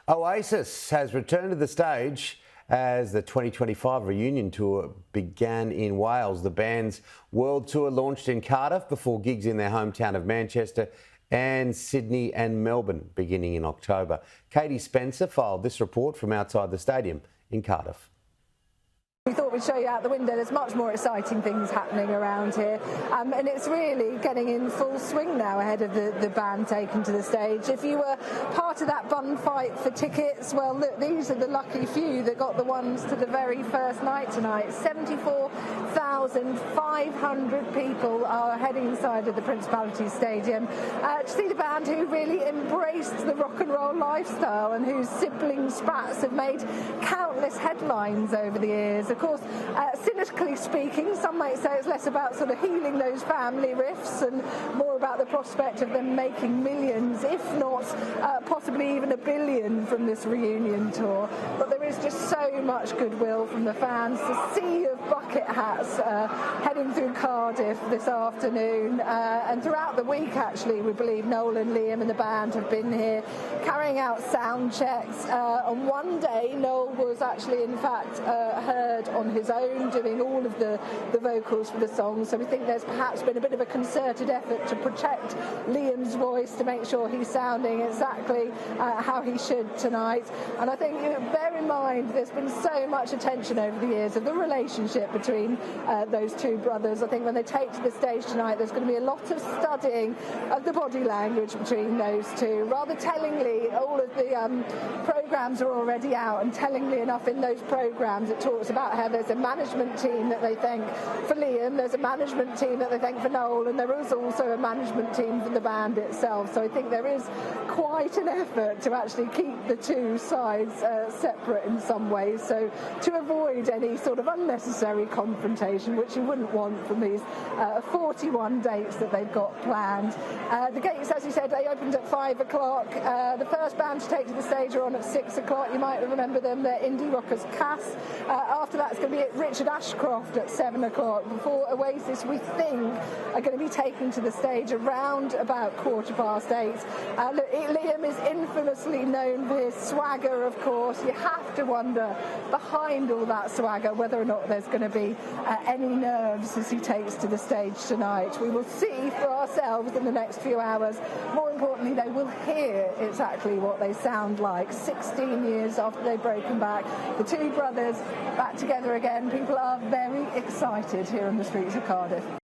Oasis has returned to the stage as the 2025 reunion tour began in Wales. The band's world tour launched in Cardiff before gigs in their hometown of Manchester and Sydney and Melbourne beginning in October. Katie Spencer filed this report from outside the stadium in Cardiff. We thought we'd show you out the window. There's much more exciting things happening around here, and it's really getting in full swing now ahead of the band taking to the stage. If you were part of that bun fight for tickets, well look, these are the lucky few that got the ones to the very first night tonight. 74,500 people are heading inside of the Principality Stadium to see the band who really embraced the rock and roll lifestyle and whose sibling spats have made countless headlines over the years. Of course, cynically speaking, some might say it's less about sort of healing those family rifts and more about the prospect of them making millions, if not possibly even $1 billion from this reunion tour. But there is just so much goodwill from the fans. The sea of bucket hats heading through Cardiff this afternoon, and throughout the week actually we believe Noel and Liam and the band have been here carrying out sound checks. On one day Noel was actually in fact heard on his own doing all of the vocals for the song, so we think there's perhaps been a bit of a concerted effort to protect Liam's voice to make sure he's sounding exactly how he should tonight. And I think, bear in mind, there's been so much attention over the years of the relationship between those two brothers. I think when they take to the stage tonight there's going to be a lot of studying of the body language between those two. Rather tellingly, all of the programmes are already out, and tellingly enough in those programmes it talks about how there's a management team that they thank for Liam, there's a management team that they thank for Noel, and there is also a management team for the band itself. So I think there is quite an effort to actually keep the two sides separate in some ways, so to avoid any sort of unnecessary confrontation, which you wouldn't want from these 41 dates that they've got planned. The gates, as you said, they opened at 5 o'clock. The first band to take to the stage are on at 6 o'clock. You might remember them, they're indie rockers Cass. After that, it's going to be Richard Ashcroft at 7 o'clock. Before Oasis, we think, are going to be taken to the stage around about 8:15. Liam is infamously known for his swagger, of course. You have to wonder, behind all that swagger, whether or not there's going to be any nerves as he takes to the stage tonight. We will see for ourselves in the next few hours. More importantly, they will hear exactly what they sound like 16 years after they've broken back. The two brothers back together again. People are very excited here on the streets of Cardiff.